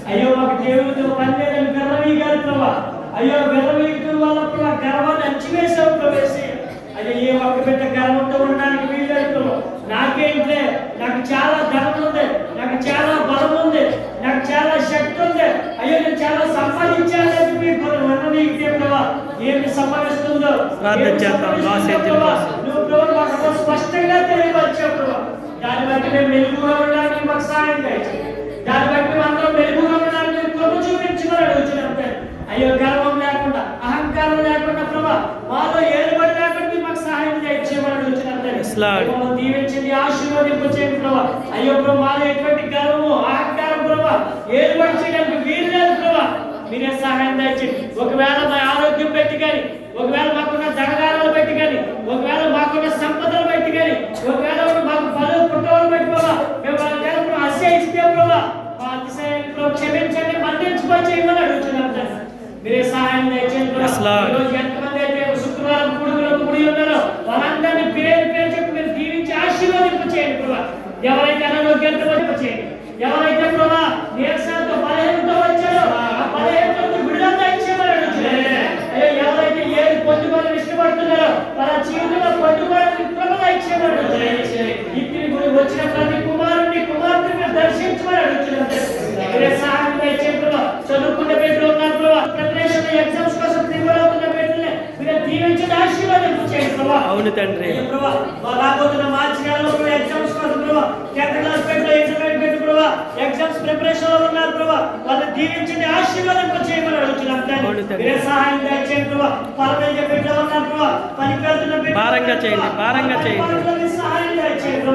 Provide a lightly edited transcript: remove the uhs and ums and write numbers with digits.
అయ్యో మాకు దేవుడితో పని లేదని గర్వీగారు ప్రభా. అయ్యో గర్వీగుతున్న వాళ్ళ ప్రభా గర్వాన్ని అణచివేశావు ప్రవేశి. అయ్యో ఏ ఒక్క బిడ్డ గర్వంతో ఉండడానికి వీల్లేదు ప్రభా. నాకేంటే నాకు చాలా ధనం ఉంది, నాకు చాలా బలం ఉంది, నాకు చాలా శక్తి ఉంది, అయ్యో నేను చాలా సంపాదించాలని మీకు నీకే ప్రభా ఏమి సంభవిస్తుందో నువ్వు ప్రభు మాకు స్పష్టంగా తెలియవచ్చావు ప్రభా. దాన్ని బట్టి మేము మెలుగుగా ఉండడానికి మాకు సహాయం చేయండి. దాన్ని బట్టి అందరం మెలుగుగా ఉండడానికి ప్రభు చూపించమని అడుగుతున్నాం. అయ్యో గర్వం లేకుండా అహంకారం లేకుండా ప్రభా మాలో ఏలుబడి లేకుండా మాకు సహాయం చేయమని అడుగుతున్నాం. దీవించింది ఆశీర్వదింపు చేయండి ప్రభా. అయ్యో ప్రభు మాలో ఎటువంటి గర్వము అహంకారం ప్రభా ఏలుబడి చేయడానికి వీలు లేదు ప్రభా. మీరే సహాయం దయచేయండి. ఒకవేళ మా ఆరోగ్యం పెట్టి కానీ, ఒకవేళ మాకున్న ధనగారాలు పెట్టి కానీ, ఒకవేళ మాకున్న సంపదలు పెట్టి కానీ, ఒకవేళ మాకు పలు పుట్టవలు పెట్టి ప్రభా మేము వాళ్ళ అతిశయిస్తే ప్రభా మా అతిశయాన్ని క్షమించండి, మన్నించుకొని చేయమని అడుగుతున్నాం. మీరే సహాయం దయచేయండి. ఎంతమంది అయితే శుక్రవారం కూడి ఉన్నారో వాళ్ళందరినీ పేరు పేరు చెప్పి మీరు దీవించి ఆశీర్వదింపు చేయండి ప్రభా. ఎవరైతే అనారోగ్యంతో చేయండి, ఎవరైతే ప్రభా నీరసంతో బలహీనతో వచ్చారో ఆ బలహీనతో విడుదల ఇచ్చేమని అడుగుతున్నాను. ఎవరైతే ఏది పొందుకోవాలని ఇష్టపడుతున్నారో వాళ్ళ జీవితంలో పొందుకోవాలని ప్రభు ఇచ్చేమని అడుగుతున్నాను. ఇంటికి వచ్చిన ప్రతి కుమారుని కుమార్తెను దర్శించమని అడుగుతున్నాను. మీరే సహాయం దయచేయండి ప్రభా. చదువుకునే బిడ్డలు ఉన్నారు ప్రభా, ప్రిపరేషన్ ఎగ్జామ్స్ కోసం ప్రిపేర్ అవుతున్న బిడ్డల్ని మీరే దీవించి ఆశీర్వాదింపు చేయండి ప్రభా. అవును తండ్రి ప్రభా. రాబోతున్న మార్చి నెలలో ఎగ్జామ్స్ కోసం ప్రభా 10th క్లాస్ బిడ్డలు ఇంటర్మీడియట్ బిడ్డలు ప్రభా ఎగ్జామ్స్ ప్రిపరేషన్ లో ఉన్నారు ప్రభా. వాళ్ళని దీవించి ఆశీర్వాదింపు చేయమని అడుగుతున్నాం. మీరే సహాయం దయచేయండి ప్రభా. పరమేశ్వర బిడ్డలు ఉన్నారు ప్రభా, పనికి వెళ్తున్న బిడ్డలు భారంగా చేయండి, భారంగా చేయండి. సహాయం దయచేయండి.